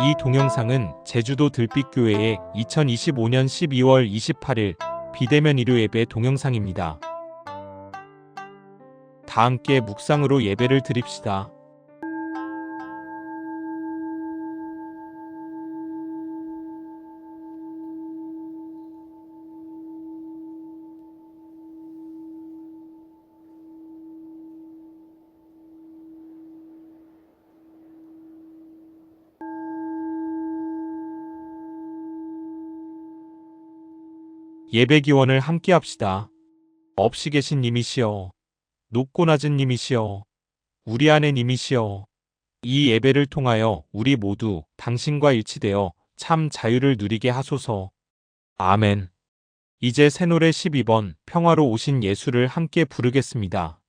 이 동영상은 제주도 들빛교회의 2025년 12월 28일 비대면 일요 예배 동영상입니다. 다 함께 묵상으로 예배를 드립시다. 예배 기원을 함께 합시다. 없이 계신 님이시여, 높고 낮은 님이시여, 우리 안에 님이시여, 이 예배를 통하여 우리 모두 당신과 일치되어 참 자유를 누리게 하소서. 아멘. 이제 새노래 12번 평화로 오신 예수를 함께 부르겠습니다.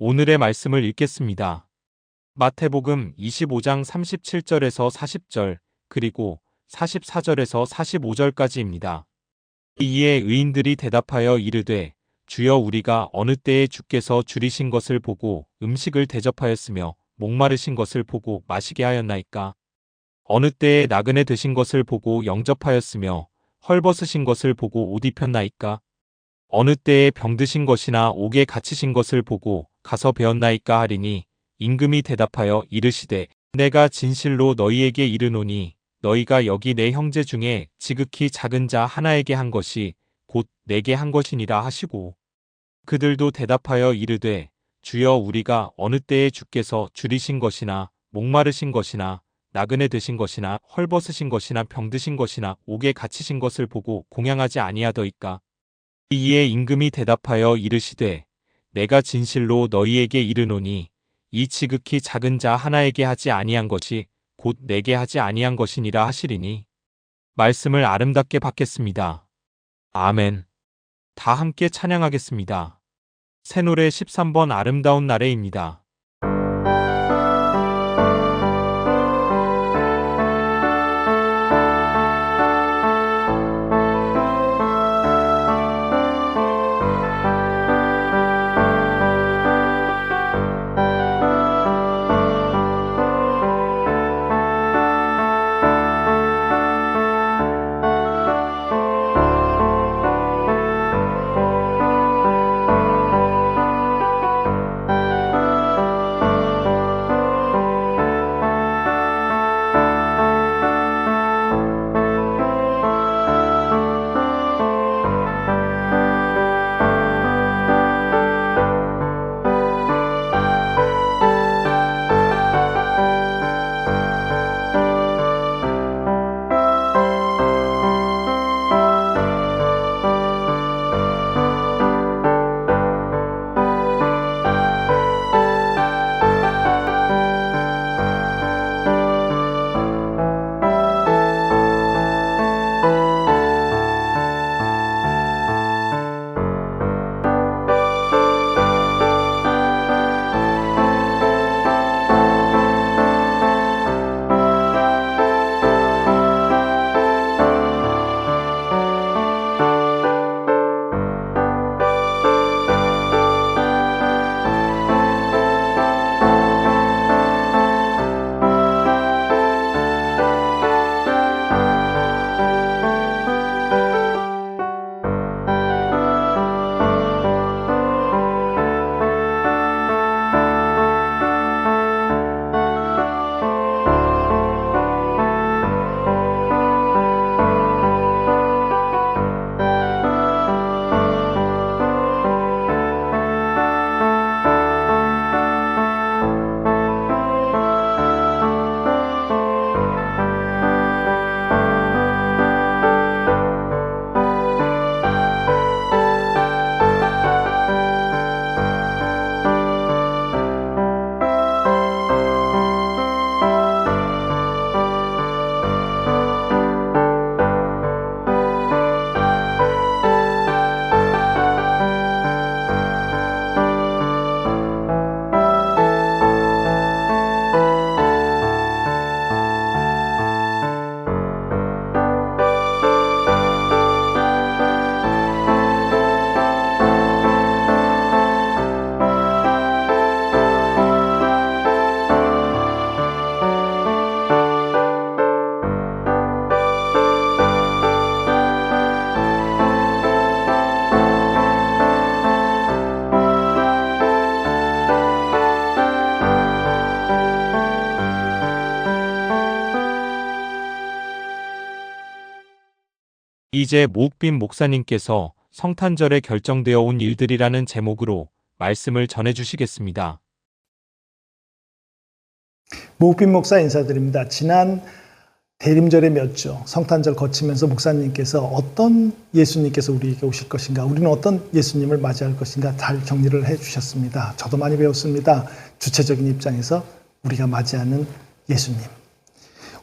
오늘의 말씀을 읽겠습니다. 마태복음 25장 37절에서 40절, 그리고 44절에서 45절까지입니다. 이에 의인들이 대답하여 이르되, 주여 우리가 어느 때에 주께서 줄이신 것을 보고 음식을 대접하였으며 목마르신 것을 보고 마시게 하였나이까? 어느 때에 나그네 되신 것을 보고 영접하였으며 헐벗으신 것을 보고 옷 입혔나이까? 어느 때에 병드신 것이나 옥에 갇히신 것을 보고 가서 배웠나이까 하리니, 임금이 대답하여 이르시되, 내가 진실로 너희에게 이르노니 너희가 여기 내 형제 중에 지극히 작은 자 하나에게 한 것이 곧 내게 한 것이니라 하시고, 그들도 대답하여 이르되, 주여 우리가 어느 때에 주께서 줄이신 것이나 목마르신 것이나 나그네 되신 것이나 헐벗으신 것이나 병드신 것이나 옥에 갇히신 것을 보고 공양하지 아니하더이까? 이에 임금이 대답하여 이르시되, 내가 진실로 너희에게 이르노니 이 지극히 작은 자 하나에게 하지 아니한 것이 곧 내게 하지 아니한 것이니라 하시리니, 말씀을 아름답게 받겠습니다. 아멘. 다 함께 찬양하겠습니다. 새노래 13번 아름다운 나래입니다. 이제 모욱빈 목사님께서 성탄절에 결정되어 온 일들이라는 제목으로 말씀을 전해주시겠습니다. 모욱빈 목사 인사드립니다. 지난 대림절의 몇 주, 성탄절 거치면서 목사님께서 어떤 예수님께서 우리에게 오실 것인가, 우리는 어떤 예수님을 맞이할 것인가 잘 정리를 해주셨습니다. 저도 많이 배웠습니다. 주체적인 입장에서 우리가 맞이하는 예수님.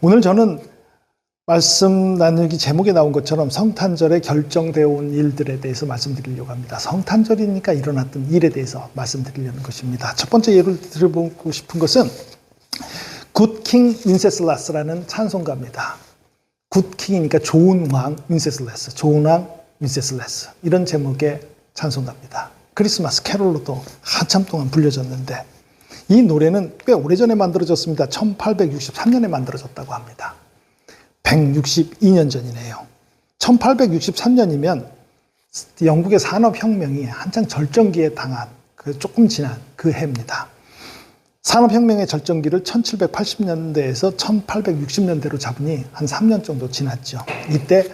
오늘 저는 말씀 나누기 제목에 나온 것처럼 성탄절에 결정되어 온 일들에 대해서 말씀드리려고 합니다. 성탄절이니까 일어났던 일에 대해서 말씀드리려는 것입니다. 첫 번째 예를 들어보고 싶은 것은 굿킹 윈세슬라스라는 찬송가입니다. 굿킹이니까 좋은 왕 윈세슬라스, 좋은 왕 윈세슬라스, 이런 제목의 찬송가입니다. 크리스마스 캐롤로도 한참 동안 불려졌는데 이 노래는 꽤 오래전에 만들어졌습니다. 1863년에 만들어졌다고 합니다. 162년 전이네요. 1863년이면 영국의 산업혁명이 한창 절정기에 당한 조금 지난 그 해입니다. 산업혁명의 절정기를 1780년대에서 1860년대로 잡으니 한 3년 정도 지났죠. 이때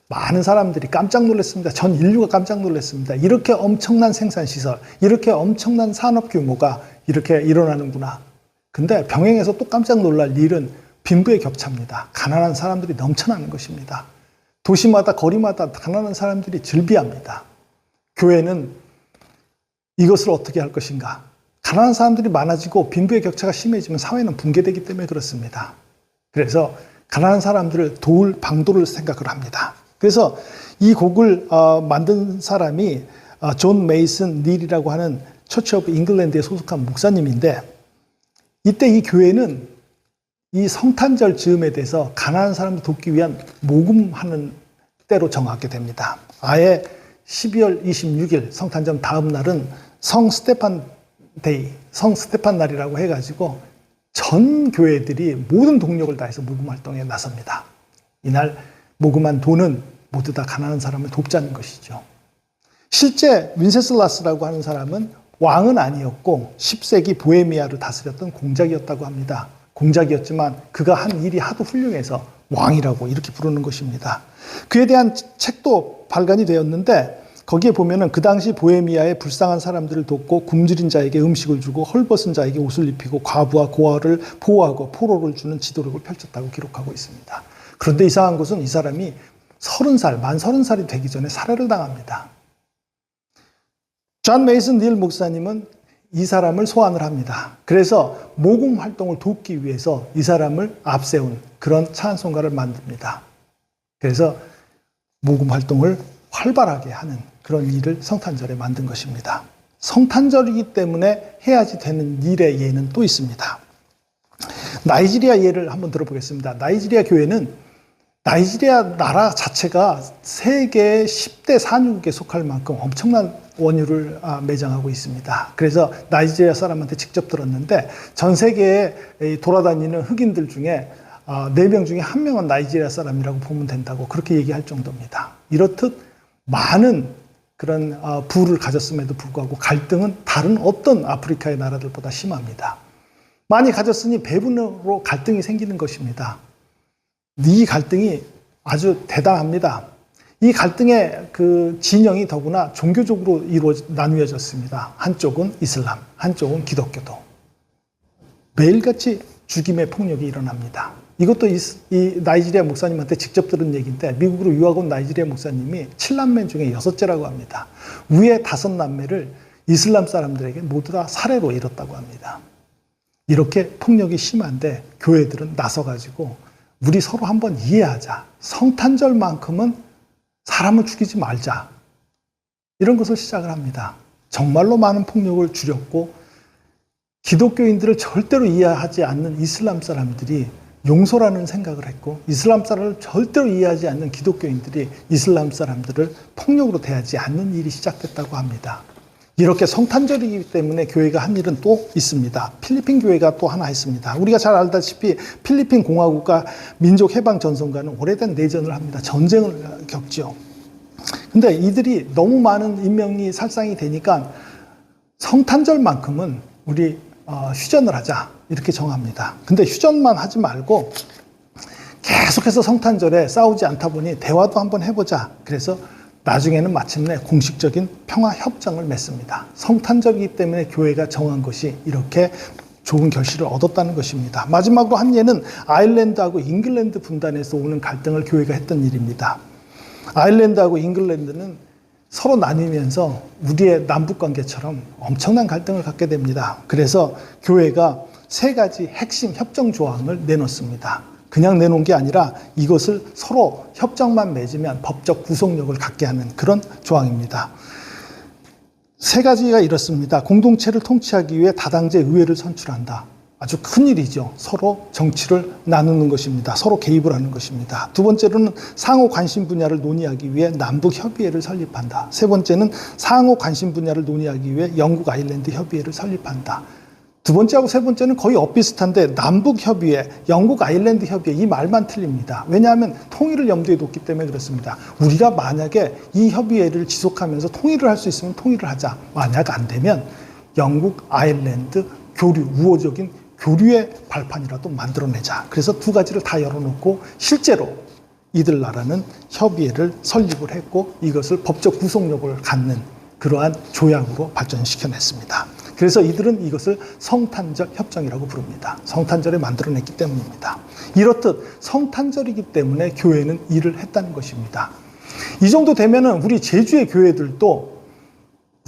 많은 사람들이 깜짝 놀랐습니다. 전 인류가 깜짝 놀랐습니다. 이렇게 엄청난 생산시설, 이렇게 엄청난 산업 규모가 이렇게 일어나는구나. 근데 병행해서 또 깜짝 놀랄 일은 빈부의 격차입니다. 가난한 사람들이 넘쳐나는 것입니다. 도시마다 거리마다 가난한 사람들이 즐비합니다. 교회는 이것을 어떻게 할 것인가? 가난한 사람들이 많아지고 빈부의 격차가 심해지면 사회는 붕괴되기 때문에 그렇습니다. 그래서 가난한 사람들을 도울 방도를 생각을 합니다. 그래서 이 곡을 만든 사람이 존 메이슨 닐이라고 하는 처치 오브 잉글랜드에 소속한 목사님인데, 이때 이 교회는 이 성탄절 즈음에 대해서 가난한 사람을 돕기 위한 모금하는 때로 정하게 됩니다. 아예 12월 26일 성탄절 다음 날은 성 스테판 데이, 성 스테판 날이라고 해가지고 전 교회들이 모든 동력을 다해서 모금 활동에 나섭니다. 이날 모금한 돈은 모두 다 가난한 사람을 돕자는 것이죠. 실제 윈세슬라스라고 하는 사람은 왕은 아니었고 10세기 보헤미아를 다스렸던 공작이었다고 합니다. 공작이었지만 그가 한 일이 하도 훌륭해서 왕이라고 이렇게 부르는 것입니다. 그에 대한 책도 발간이 되었는데 거기에 보면은 그 당시 보헤미아의 불쌍한 사람들을 돕고 굶주린 자에게 음식을 주고 헐벗은 자에게 옷을 입히고 과부와 고아를 보호하고 포로를 주는 지도력을 펼쳤다고 기록하고 있습니다. 그런데 이상한 것은 이 사람이 만 30살이 되기 전에 살해를 당합니다. 존 메이슨 닐 목사님은 이 사람을 소환을 합니다. 그래서 모금 활동을 돕기 위해서 이 사람을 앞세운 그런 찬송가를 만듭니다. 그래서 모금 활동을 활발하게 하는 그런 일을 성탄절에 만든 것입니다. 성탄절이기 때문에 해야지 되는 일의 예는 또 있습니다. 나이지리아 예를 한번 들어보겠습니다. 나이지리아 교회는 나이지리아 나라 자체가 세계 10대 산유국에 속할 만큼 엄청난 원유를 매장하고 있습니다. 그래서 나이지리아 사람한테 직접 들었는데 전 세계에 돌아다니는 흑인들 중에 4명 중에 1명은 나이지리아 사람이라고 보면 된다고 그렇게 얘기할 정도입니다. 이렇듯 많은 그런 부를 가졌음에도 불구하고 갈등은 다른 어떤 아프리카의 나라들보다 심합니다. 많이 가졌으니 배분으로 갈등이 생기는 것입니다. 이 갈등이 아주 대단합니다. 이 갈등의 그 진영이 더구나 종교적으로 나누어졌습니다. 한쪽은 이슬람, 한쪽은 기독교도. 매일같이 죽임의 폭력이 일어납니다. 이것도 이 나이지리아 목사님한테 직접 들은 얘기인데 미국으로 유학 온 나이지리아 목사님이 7남매 중에 6째라고 합니다. 위에 5남매를 이슬람 사람들에게 모두 다 살해로 잃었다고 합니다. 이렇게 폭력이 심한데 교회들은 나서가지고 우리 서로 한번 이해하자. 성탄절만큼은 사람을 죽이지 말자. 이런 것을 시작을 합니다. 정말로 많은 폭력을 줄였고 기독교인들을 절대로 이해하지 않는 이슬람 사람들이 용서라는 생각을 했고 이슬람 사람을 절대로 이해하지 않는 기독교인들이 이슬람 사람들을 폭력으로 대하지 않는 일이 시작됐다고 합니다. 이렇게 성탄절이기 때문에 교회가 한 일은 또 있습니다. 필리핀 교회가 또 하나 있습니다. 우리가 잘 알다시피 필리핀 공화국과 민족해방전선과는 오래된 내전을 합니다. 전쟁을 겪죠. 근데 이들이 너무 많은 인명이 살상이 되니까 성탄절만큼은 우리 휴전을 하자 이렇게 정합니다. 근데 휴전만 하지 말고 계속해서 성탄절에 싸우지 않다 보니 대화도 한번 해보자. 그래서 나중에는 마침내 공식적인 평화협정을 맺습니다. 성탄절이기 때문에 교회가 정한 것이 이렇게 좋은 결실을 얻었다는 것입니다. 마지막으로 한 예는 아일랜드하고 잉글랜드 분단에서 오는 갈등을 교회가 했던 일입니다. 아일랜드하고 잉글랜드는 서로 나뉘면서 우리의 남북관계처럼 엄청난 갈등을 갖게 됩니다. 그래서 교회가 3가지 핵심 협정 조항을 내놓습니다. 그냥 내놓은 게 아니라 이것을 서로 협정만 맺으면 법적 구속력을 갖게 하는 그런 조항입니다. 3가지가 이렇습니다. 공동체를 통치하기 위해 다당제 의회를 선출한다. 아주 큰 일이죠. 서로 정치를 나누는 것입니다. 서로 개입을 하는 것입니다. 2번째로는 상호 관심 분야를 논의하기 위해 남북협의회를 설립한다. 3번째는 상호 관심 분야를 논의하기 위해 영국 아일랜드 협의회를 설립한다. 2번째하고 3번째는 거의 엇비슷한데 남북협의회, 영국 아일랜드 협의회 이 말만 틀립니다. 왜냐하면 통일을 염두에 뒀기 때문에 그렇습니다. 우리가 만약에 이 협의회를 지속하면서 통일을 할 수 있으면 통일을 하자. 만약 안 되면 영국 아일랜드 교류, 우호적인 교류의 발판이라도 만들어내자. 그래서 2가지를 다 열어놓고 실제로 이들 나라는 협의회를 설립을 했고 이것을 법적 구속력을 갖는 그러한 조약으로 발전시켜냈습니다. 그래서 이들은 이것을 성탄절 협정이라고 부릅니다. 성탄절에 만들어냈기 때문입니다. 이렇듯 성탄절이기 때문에 교회는 일을 했다는 것입니다. 이 정도 되면은 우리 제주의 교회들도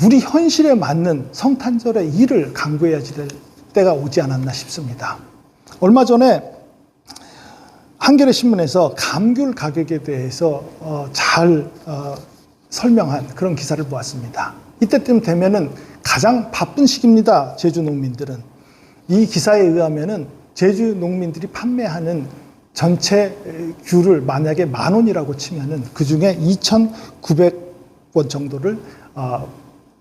우리 현실에 맞는 성탄절의 일을 강구해야 될 때가 오지 않았나 싶습니다. 얼마 전에 한겨레 신문에서 감귤 가격에 대해서 잘 설명한 그런 기사를 보았습니다. 이때쯤 되면은 가장 바쁜 시기입니다. 제주 농민들은. 이 기사에 의하면은 제주 농민들이 판매하는 전체 귤을 만약에 10,000원이라고 치면은 그 중에 2,900원 정도를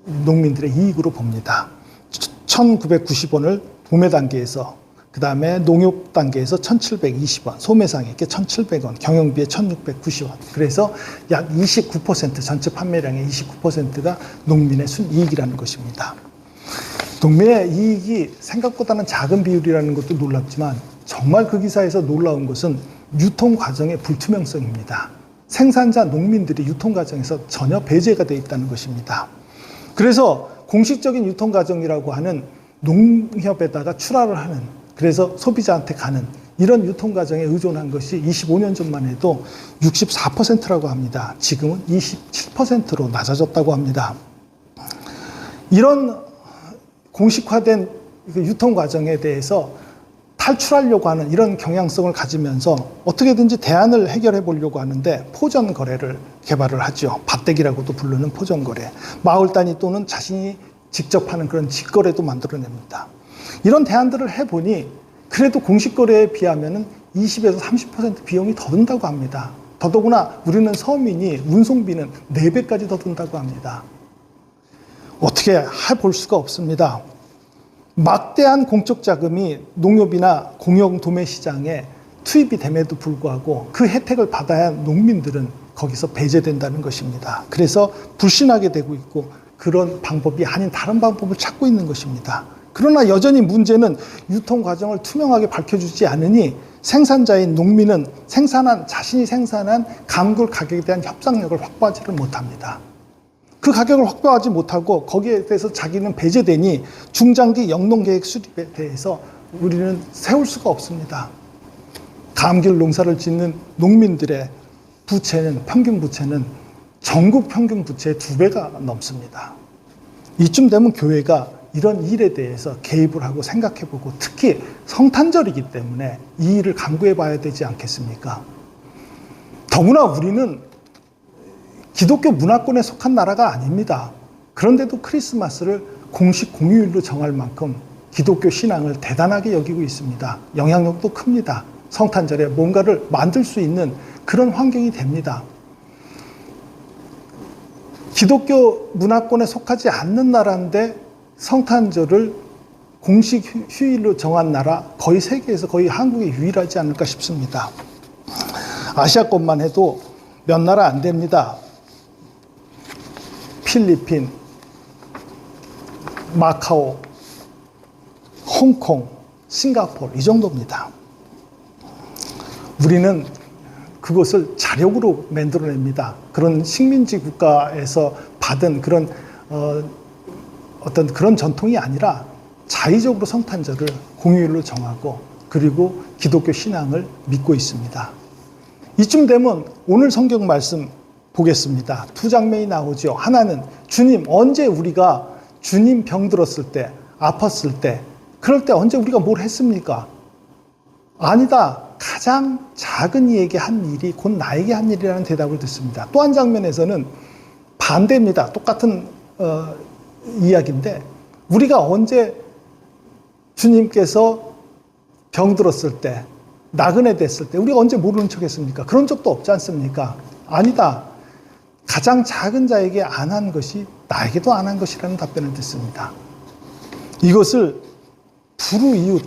농민들의 이익으로 봅니다. 1,990원을 도매 단계에서 그 다음에 농협 단계에서 1,720원, 소매상에게 1,700원, 경영비에 1,690원. 그래서 약 29%, 전체 판매량의 29%가 농민의 순이익이라는 것입니다. 농민의 이익이 생각보다는 작은 비율이라는 것도 놀랍지만 정말 그 기사에서 놀라운 것은 유통 과정의 불투명성입니다. 생산자 농민들이 유통 과정에서 전혀 배제가 되어 있다는 것입니다. 그래서 공식적인 유통 과정이라고 하는 농협에다가 출하를 하는 그래서 소비자한테 가는 이런 유통 과정에 의존한 것이 25년 전만 해도 64%라고 합니다. 지금은 27%로 낮아졌다고 합니다. 이런 공식화된 유통 과정에 대해서 탈출하려고 하는 이런 경향성을 가지면서 어떻게든지 대안을 해결해 보려고 하는데 포전 거래를 개발을 하죠. 밭대기라고도 부르는 포전 거래. 마을 단위 또는 자신이 직접 하는 그런 직거래도 만들어냅니다. 이런 대안들을 해보니 그래도 공식 거래에 비하면 20에서 30% 비용이 더 든다고 합니다. 더더구나 우리는 서민이 운송비는 4배까지 더 든다고 합니다. 어떻게 해볼 수가 없습니다. 막대한 공적 자금이 농협이나 공영 도매 시장에 투입이 됨에도 불구하고 그 혜택을 받아야 한 농민들은 거기서 배제된다는 것입니다. 그래서 불신하게 되고 있고 그런 방법이 아닌 다른 방법을 찾고 있는 것입니다. 그러나 여전히 문제는 유통 과정을 투명하게 밝혀주지 않으니 생산자인 농민은 자신이 생산한 감귤 가격에 대한 협상력을 확보하지를 못합니다. 그 가격을 확보하지 못하고 거기에 대해서 자기는 배제되니 중장기 영농계획 수립에 대해서 우리는 세울 수가 없습니다. 감귤 농사를 짓는 농민들의 평균 부채는 전국 평균 부채의 2배가 넘습니다. 이쯤 되면 교회가 이런 일에 대해서 개입을 하고 생각해보고 특히 성탄절이기 때문에 이 일을 강구해 봐야 되지 않겠습니까? 더구나 우리는 기독교 문화권에 속한 나라가 아닙니다. 그런데도 크리스마스를 공식 공휴일로 정할 만큼 기독교 신앙을 대단하게 여기고 있습니다. 영향력도 큽니다. 성탄절에 뭔가를 만들 수 있는 그런 환경이 됩니다. 기독교 문화권에 속하지 않는 나라인데 성탄절을 공식 휴일로 정한 나라 거의 세계에서 거의 한국이 유일하지 않을까 싶습니다. 아시아권만 해도 몇 나라 안 됩니다. 필리핀, 마카오, 홍콩, 싱가포르 이 정도입니다. 우리는 그것을 자력으로 만들어냅니다. 그런 식민지 국가에서 받은 그런 어떤 그런 전통이 아니라 자의적으로 성탄절을 공휴일로 정하고 그리고 기독교 신앙을 믿고 있습니다. 이쯤 되면 오늘 성경 말씀 보겠습니다. 두 장면이 나오죠. 하나는 주님, 언제 우리가 주님 병들었을 때, 아팠을 때, 그럴 때 언제 우리가 뭘 했습니까? 아니다. 가장 작은 이에게 한 일이 곧 나에게 한 일이라는 대답을 듣습니다. 또 한 장면에서는 반대입니다. 똑같은 이야기인데 우리가 언제 주님께서 병들었을 때, 나그네 됐을 때 우리가 언제 모르는 척 했습니까? 그런 적도 없지 않습니까? 아니다. 가장 작은 자에게 안 한 것이 나에게도 안 한 것이라는 답변을 듣습니다. 이것을 불우이웃,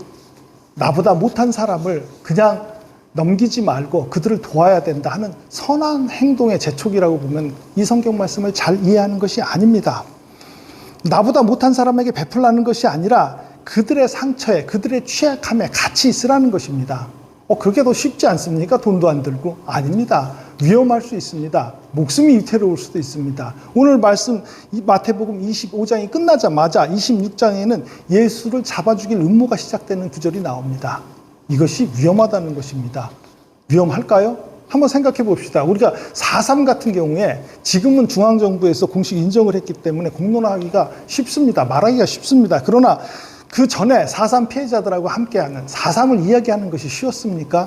나보다 못한 사람을 그냥 넘기지 말고 그들을 도와야 된다 하는 선한 행동의 재촉이라고 보면 이 성경 말씀을 잘 이해하는 것이 아닙니다. 나보다 못한 사람에게 베풀라는 것이 아니라 그들의 상처에, 그들의 취약함에 같이 있으라는 것입니다. 그게 더 쉽지 않습니까? 돈도 안 들고. 아닙니다. 위험할 수 있습니다. 목숨이 위태로울 수도 있습니다. 오늘 말씀 마태복음 25장이 끝나자마자 26장에는 예수를 잡아 죽일 음모가 시작되는 구절이 나옵니다. 이것이 위험하다는 것입니다. 위험할까요? 한번 생각해 봅시다. 우리가 4.3 같은 경우에 지금은 중앙정부에서 공식 인정을 했기 때문에 공론화하기가 쉽습니다. 말하기가 쉽습니다. 그러나 그 전에 4.3 피해자들하고 함께하는 4.3을 이야기하는 것이 쉬웠습니까?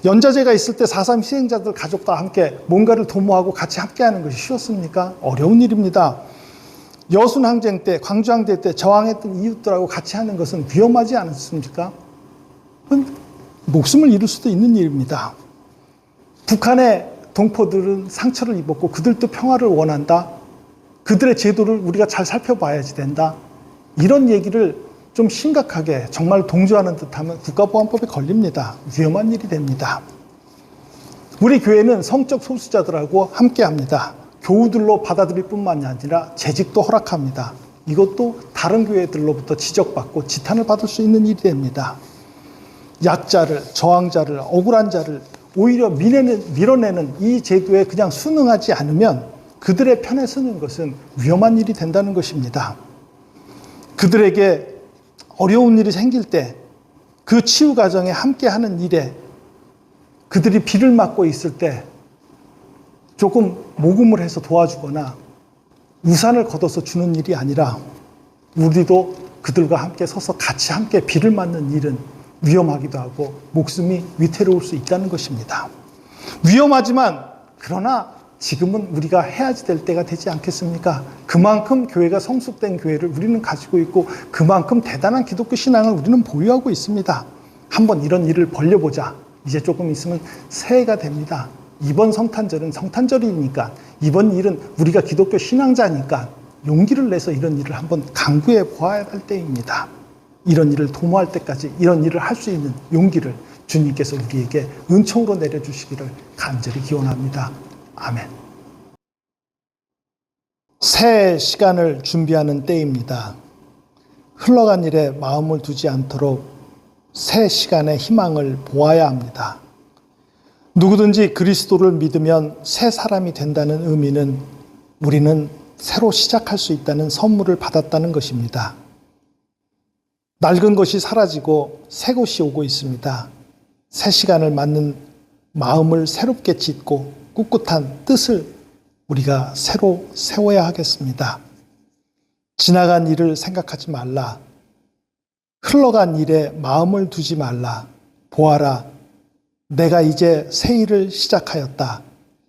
연좌제가 있을 때 4.3 희생자들 가족과 함께 뭔가를 도모하고 같이 함께하는 것이 쉬웠습니까? 어려운 일입니다. 여순항쟁 때, 광주항쟁 때 저항했던 이웃들하고 같이 하는 것은 위험하지 않습니까? 목숨을 잃을 수도 있는 일입니다. 북한의 동포들은 상처를 입었고 그들도 평화를 원한다. 그들의 제도를 우리가 잘 살펴봐야지 된다. 이런 얘기를 좀 심각하게 정말 동조하는 듯하면 국가보안법에 걸립니다. 위험한 일이 됩니다. 우리 교회는 성적 소수자들하고 함께합니다. 교우들로 받아들일 뿐만이 아니라 재직도 허락합니다. 이것도 다른 교회들로부터 지적받고 지탄을 받을 수 있는 일이 됩니다. 약자를, 저항자를, 억울한 자를 오히려 밀어내는 이 제도에 그냥 순응하지 않으면 그들의 편에 서는 것은 위험한 일이 된다는 것입니다. 그들에게 어려운 일이 생길 때 그 치유 과정에 함께하는 일에 그들이 비를 맞고 있을 때 조금 모금을 해서 도와주거나 우산을 걷어서 주는 일이 아니라 우리도 그들과 함께 서서 같이 함께 비를 맞는 일은 위험하기도 하고 목숨이 위태로울 수 있다는 것입니다. 위험하지만 그러나 지금은 우리가 해야지 될 때가 되지 않겠습니까? 그만큼 교회가 성숙된 교회를 우리는 가지고 있고 그만큼 대단한 기독교 신앙을 우리는 보유하고 있습니다. 한번 이런 일을 벌려보자. 이제 조금 있으면 새해가 됩니다. 이번 성탄절은 성탄절이니까 이번 일은 우리가 기독교 신앙자니까 용기를 내서 이런 일을 한번 강구해 보아야 할 때입니다. 이런 일을 도모할 때까지 이런 일을 할 수 있는 용기를 주님께서 우리에게 은총으로 내려주시기를 간절히 기원합니다. 아멘. 새 시간을 준비하는 때입니다. 흘러간 일에 마음을 두지 않도록 새 시간의 희망을 보아야 합니다. 누구든지 그리스도를 믿으면 새 사람이 된다는 의미는 우리는 새로 시작할 수 있다는 선물을 받았다는 것입니다. 낡은 것이 사라지고 새 것이 오고 있습니다. 새 시간을 맞는 마음을 새롭게 짓고 꿋꿋한 뜻을 우리가 새로 세워야 하겠습니다. 지나간 일을 생각하지 말라. 흘러간 일에 마음을 두지 말라. 보아라. 내가 이제 새 일을 시작하였다.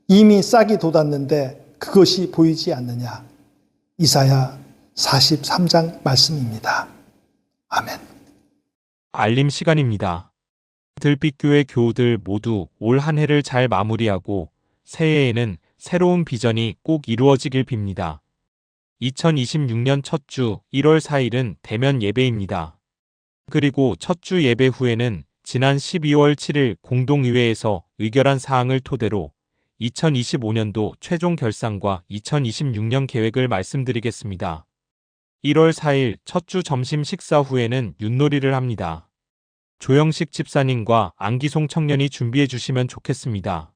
이미 싹이 돋았는데 그것이 보이지 않느냐. 이사야 43장 말씀입니다. 아멘. 알림 시간입니다. 들빛교회 교우들 모두 올 한 해를 잘 마무리하고 새해에는 새로운 비전이 꼭 이루어지길 빕니다. 2026년 첫 주 1월 4일은 대면 예배입니다. 그리고 첫 주 예배 후에는 지난 12월 7일 공동의회에서 의결한 사항을 토대로 2025년도 최종 결산과 2026년 계획을 말씀드리겠습니다. 1월 4일 첫 주 점심 식사 후에는 윷놀이를 합니다. 조영식 집사님과 안기송 청년이 준비해 주시면 좋겠습니다.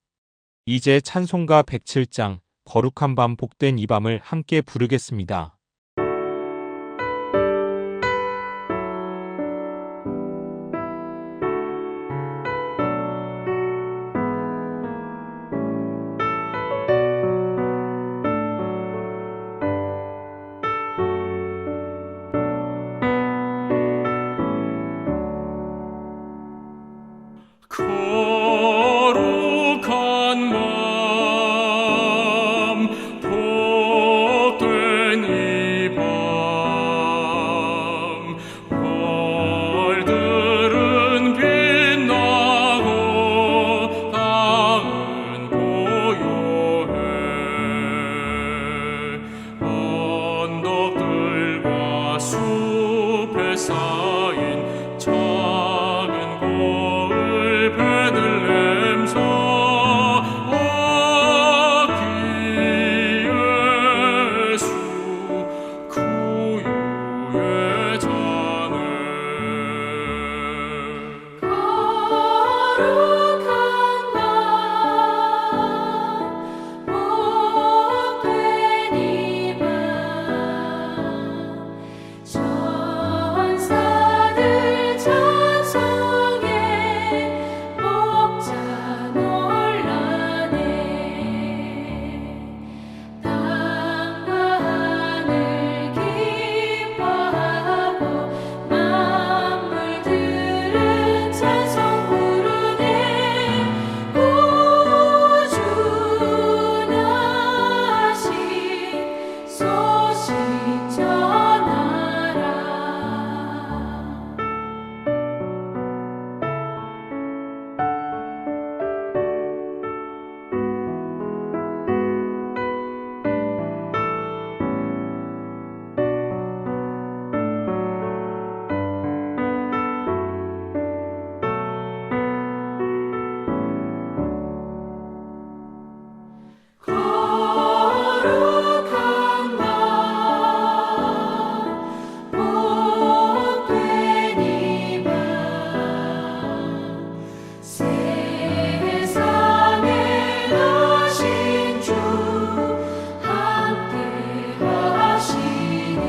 이제 찬송가 107장 거룩한 밤 복된 이 밤을 함께 부르겠습니다. 거룩한 밤 복된 이 밤 별들은 빛나고 땅은 고요해 언덕들과 숲에 쌓인 작은 고을 베들렘서 아기 예수 구유의 자네 거룩한 밤 복된 이 밤 천사들 찬송해 목자 놀라네 땅과 하늘 기뻐하고 만물들은 찬송 부르네 구주나신 소식 전하라 거룩한 밤 복된 이 밤 세상에 나신 주 함께 하시네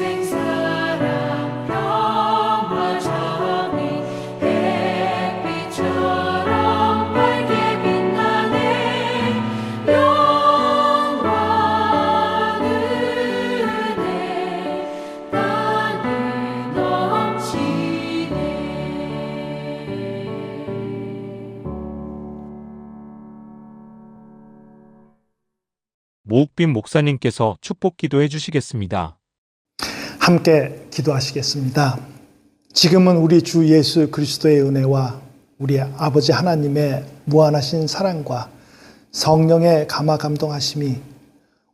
희생사랑 평화 정의 햇빛처럼 밝게 빛나네 영광 은혜 땅에 넘치네 모욱빈 목사님께서 축복 기도해 주시겠습니다. 함께 기도하시겠습니다. 지금은 우리 주 예수 그리스도의 은혜와 우리 아버지 하나님의 무한하신 사랑과 성령의 감화 감동하심이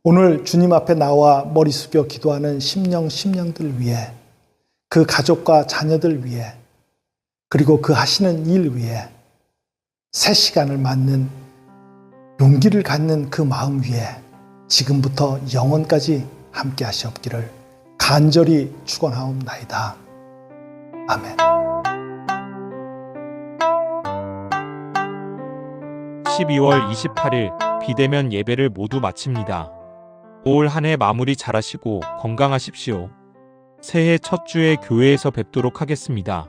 오늘 주님 앞에 나와 머리 숙여 기도하는 심령들 위해 그 가족과 자녀들 위해 그리고 그 하시는 일 위해 새 시간을 맞는 용기를 갖는 그 마음 위에 지금부터 영원까지 함께 하시옵기를 간절히 축원하옵나이다. 아멘. 12월 28일 비대면 예배를 모두 마칩니다. 올 한 해 마무리 잘하시고 건강하십시오. 새해 첫 주에 교회에서 뵙도록 하겠습니다.